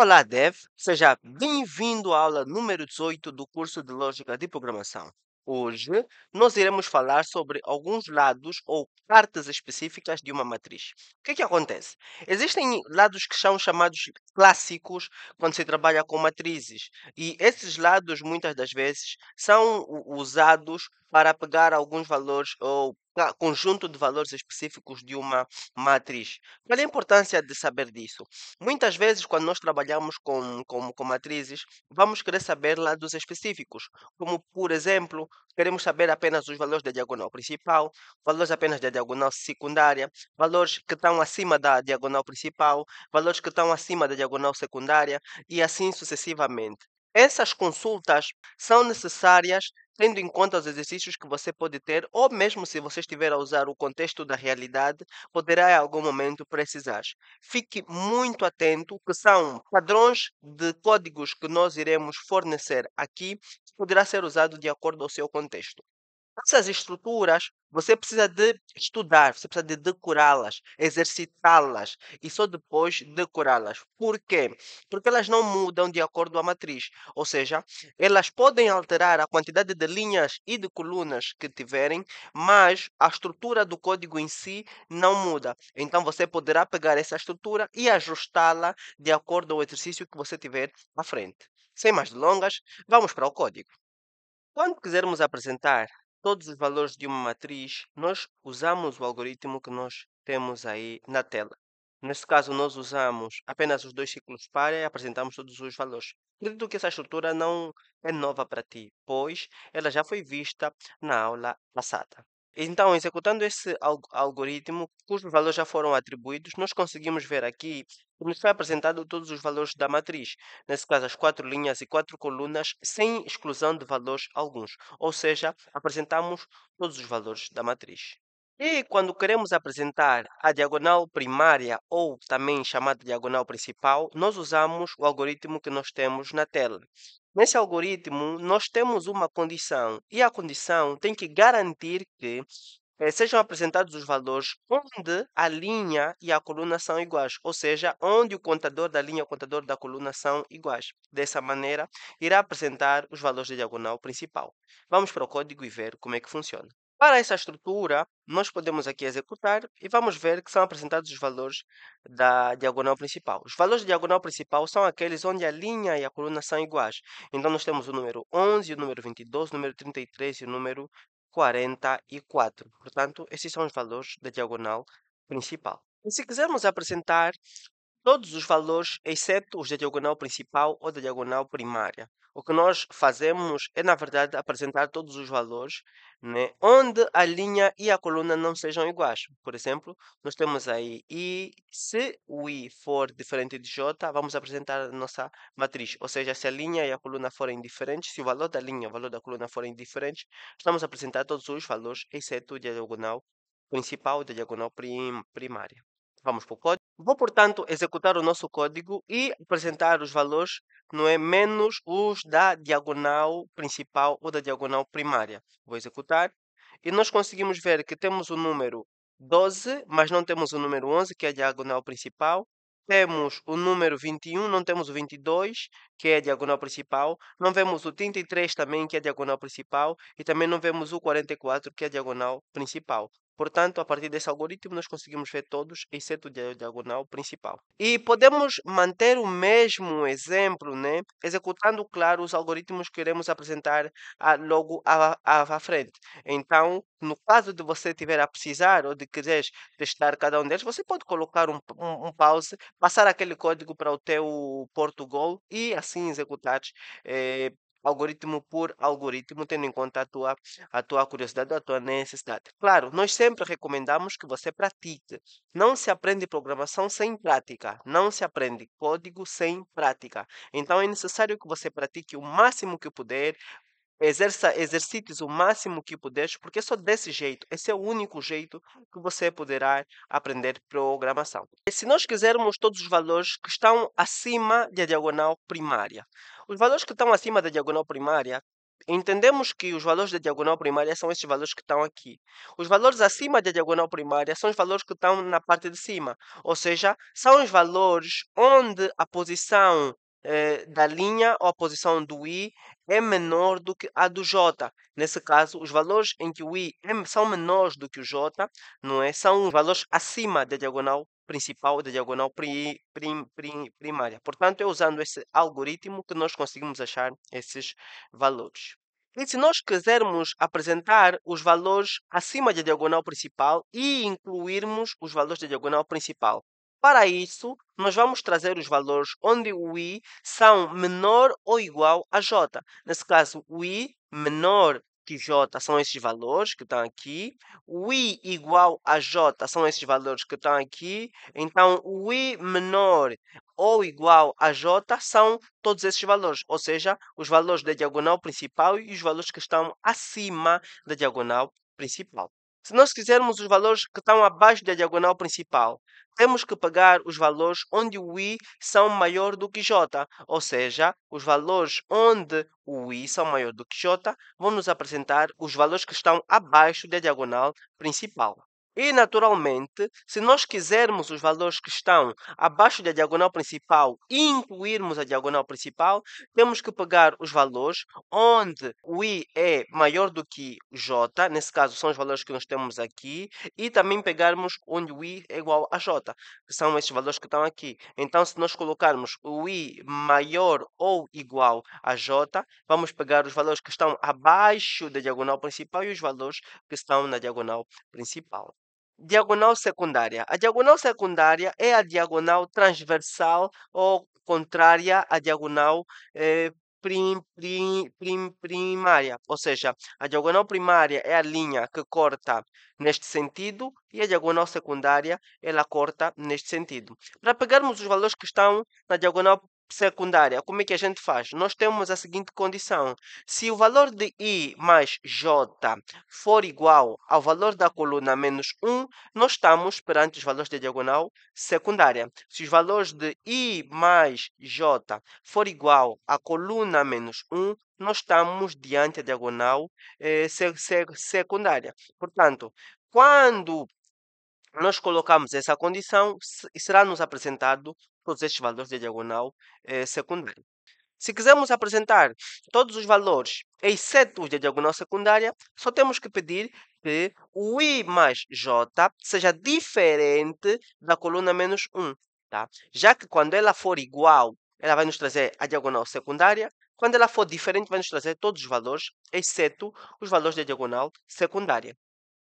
Olá, Dev. Seja bem-vindo à aula número 18 do curso de Lógica de Programação. Hoje, nós iremos falar sobre alguns lados ou partes específicas de uma matriz. O que acontece? Existem lados que são chamados clássicos quando se trabalha com matrizes, e esses lados, muitas das vezes, são usados para pegar alguns valores ou conjunto de valores específicos de uma matriz. Qual é a importância de saber disso? Muitas vezes, quando nós trabalhamos com matrizes, vamos querer saber lados específicos, como, por exemplo, queremos saber apenas os valores da diagonal principal, valores apenas da diagonal secundária, valores que estão acima da diagonal principal, valores que estão acima da diagonal secundária e assim sucessivamente. Essas consultas são necessárias tendo em conta os exercícios que você pode ter, ou mesmo se você estiver a usar o contexto da realidade, poderá em algum momento precisar. Fique muito atento, que são padrões de códigos que nós iremos fornecer aqui, que poderá ser usado de acordo ao seu contexto. Essas estruturas você precisa de estudar, você precisa de decorá-las, exercitá-las e só depois decorá-las. Por quê? Porque elas não mudam de acordo com a matriz. Ou seja, elas podem alterar a quantidade de linhas e de colunas que tiverem, mas a estrutura do código em si não muda. Então você poderá pegar essa estrutura e ajustá-la de acordo ao exercício que você tiver à frente. Sem mais delongas, vamos para o código. Quando quisermos apresentar todos os valores de uma matriz, nós usamos o algoritmo que nós temos aí na tela. Neste caso, nós usamos apenas os dois ciclos par e apresentamos todos os valores. Acredito que essa estrutura não é nova para ti, pois ela já foi vista na aula passada. Então, executando esse algoritmo, cujos valores já foram atribuídos, nós conseguimos ver aqui que nos foi apresentado todos os valores da matriz. Nesse caso, as quatro linhas e quatro colunas, sem exclusão de valores alguns. Ou seja, apresentamos todos os valores da matriz. E quando queremos apresentar a diagonal primária, ou também chamada diagonal principal, nós usamos o algoritmo que nós temos na tela. Nesse algoritmo, nós temos uma condição, e a condição tem que garantir que sejam apresentados os valores onde a linha e a coluna são iguais, ou seja, onde o contador da linha e o contador da coluna são iguais. Dessa maneira, irá apresentar os valores da diagonal principal. Vamos para o código e ver como é que funciona. Para essa estrutura, nós podemos aqui executar e vamos ver que são apresentados os valores da diagonal principal. Os valores da diagonal principal são aqueles onde a linha e a coluna são iguais. Então, nós temos o número 11, o número 22, o número 33 e o número 44. Portanto, esses são os valores da diagonal principal. E se quisermos apresentar todos os valores, exceto os da diagonal principal ou da diagonal primária. O que nós fazemos é, na verdade, apresentar todos os valores, né, onde a linha e a coluna não sejam iguais. Por exemplo, nós temos aí I, se o I for diferente de J, vamos apresentar a nossa matriz. Ou seja, se a linha e a coluna forem diferentes, se o valor da linha e o valor da coluna forem diferentes, estamos a apresentar todos os valores, exceto o da diagonal principal e da diagonal primária. Vamos para o código. Vou, portanto, executar o nosso código e apresentar os valores, não é, menos os da diagonal principal ou da diagonal primária. Vou executar e nós conseguimos ver que temos o número 12, mas não temos o número 11, que é a diagonal principal. Temos o número 21, não temos o 22, que é a diagonal principal. Não vemos o 33 também, que é a diagonal principal. E também não vemos o 44, que é a diagonal principal. Portanto, a partir desse algoritmo, nós conseguimos ver todos, exceto o diagonal principal. E podemos manter o mesmo exemplo, né? Executando, claro, os algoritmos que iremos apresentar logo à frente. Então, no caso de você estiver a precisar ou de querer testar cada um deles, você pode colocar um pause, passar aquele código para o teu Portugal e assim executar eh, algoritmo por algoritmo, tendo em conta a tua curiosidade, a tua necessidade. Claro, nós sempre recomendamos que você pratique. Não se aprende programação sem prática. Não se aprende código sem prática. Então é necessário que você pratique o máximo que puder, exercites o máximo que puderes, porque é só desse jeito, esse é o único jeito que você poderá aprender programação. E se nós quisermos todos os valores que estão acima da diagonal primária, os valores que estão acima da diagonal primária, entendemos que os valores da diagonal primária são esses valores que estão aqui. Os valores acima da diagonal primária são os valores que estão na parte de cima, ou seja, são os valores onde a posição da linha ou a posição do i é menor do que a do j. Nesse caso, os valores em que o i são menores do que o j, não é? São os valores acima da diagonal principal, da diagonal primária. Portanto, é usando esse algoritmo que nós conseguimos achar esses valores. E se nós quisermos apresentar os valores acima da diagonal principal e incluirmos os valores da diagonal principal, para isso, nós vamos trazer os valores onde o i são menor ou igual a j. Nesse caso, o i menor que j são esses valores que estão aqui. O i igual a j são esses valores que estão aqui. Então, o i menor ou igual a j são todos esses valores, ou seja, os valores da diagonal principal e os valores que estão acima da diagonal principal. Se nós quisermos os valores que estão abaixo da diagonal principal, temos que pegar os valores onde o i são maior do que j, ou seja, os valores onde o i são maior do que j vão nos apresentar os valores que estão abaixo da diagonal principal. E, naturalmente, se nós quisermos os valores que estão abaixo da diagonal principal e incluirmos a diagonal principal, temos que pegar os valores onde o i é maior do que j, nesse caso são os valores que nós temos aqui, e também pegarmos onde o i é igual a j, que são esses valores que estão aqui. Então, se nós colocarmos o i maior ou igual a j, vamos pegar os valores que estão abaixo da diagonal principal e os valores que estão na diagonal principal. Diagonal secundária. A diagonal secundária é a diagonal transversal ou contrária à diagonal primária. Ou seja, a diagonal primária é a linha que corta neste sentido e a diagonal secundária ela corta neste sentido. Para pegarmos os valores que estão na diagonal secundária, como é que a gente faz? Nós temos a seguinte condição. Se o valor de i mais j for igual ao valor da coluna menos 1, nós estamos perante os valores da diagonal secundária. Se os valores de i mais j for igual à coluna menos 1, nós estamos diante da diagonal secundária. Portanto, quando nós colocamos essa condição, será-nos apresentado todos estes valores da diagonal secundária. Se quisermos apresentar todos os valores, exceto os da diagonal secundária, só temos que pedir que o i mais j seja diferente da coluna menos 1. Tá? Já que quando ela for igual, ela vai nos trazer a diagonal secundária. Quando ela for diferente, vai nos trazer todos os valores, exceto os valores da diagonal secundária.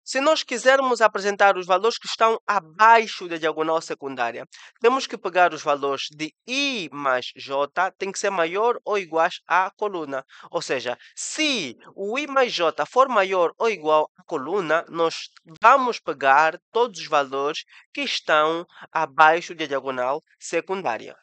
Se nós quisermos apresentar os valores que estão abaixo da diagonal secundária, temos que pegar os valores de i mais j, tem que ser maior ou iguais à coluna. Ou seja, se o i mais j for maior ou igual à coluna, nós vamos pegar todos os valores que estão abaixo da diagonal secundária.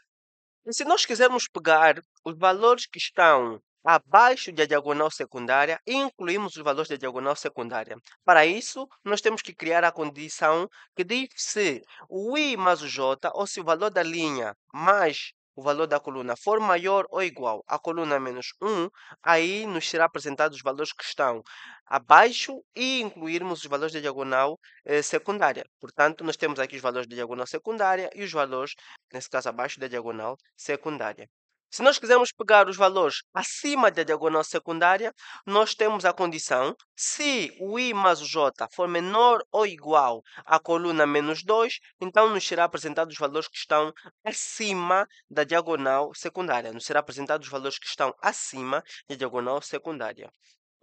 E se nós quisermos pegar os valores que estão abaixo da diagonal secundária e incluímos os valores da diagonal secundária. Para isso, nós temos que criar a condição que diz se o i mais o j, ou se o valor da linha mais o valor da coluna for maior ou igual à coluna menos 1, aí nos será apresentado os valores que estão abaixo e incluirmos os valores da diagonal secundária. Portanto, nós temos aqui os valores da diagonal secundária e os valores, nesse caso, abaixo da diagonal secundária. Se nós quisermos pegar os valores acima da diagonal secundária, nós temos a condição se o i mais o j for menor ou igual à coluna menos 2, então nos será apresentado os valores que estão acima da diagonal secundária. Nos será apresentado os valores que estão acima da diagonal secundária.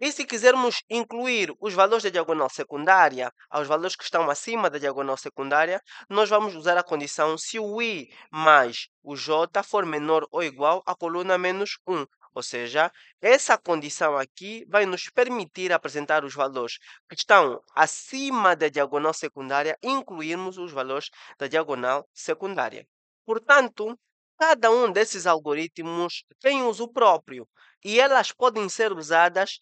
E se quisermos incluir os valores da diagonal secundária aos valores que estão acima da diagonal secundária, nós vamos usar a condição se o i mais o j for menor ou igual à coluna menos 1. Ou seja, essa condição aqui vai nos permitir apresentar os valores que estão acima da diagonal secundária e incluirmos os valores da diagonal secundária. Portanto, cada um desses algoritmos tem uso próprio e elas podem ser usadas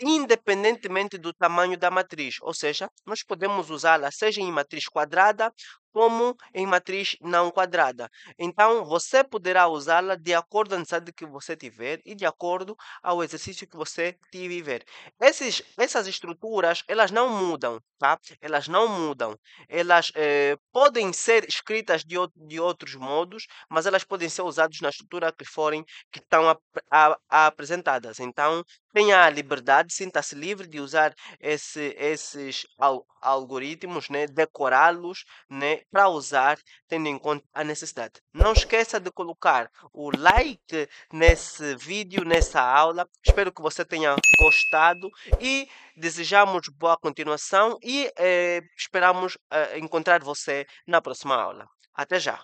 independentemente do tamanho da matriz, ou seja, nós podemos usá-la seja em matriz quadrada como em matriz não quadrada. Então, você poderá usá-la de acordo com a necessidade que você tiver e de acordo ao exercício que você tiver. Essas estruturas, elas não mudam, tá? Elas não mudam. Elas podem ser escritas de outros modos, mas elas podem ser usadas na estrutura que estão apresentadas. Então, tenha a liberdade, sinta-se livre de usar esses algoritmos, né? Decorá-los, né? Para usar, tendo em conta a necessidade. Não esqueça de colocar o like nesse vídeo, nessa aula. Espero que você tenha gostado e desejamos boa continuação e esperamos encontrar você na próxima aula. Até já!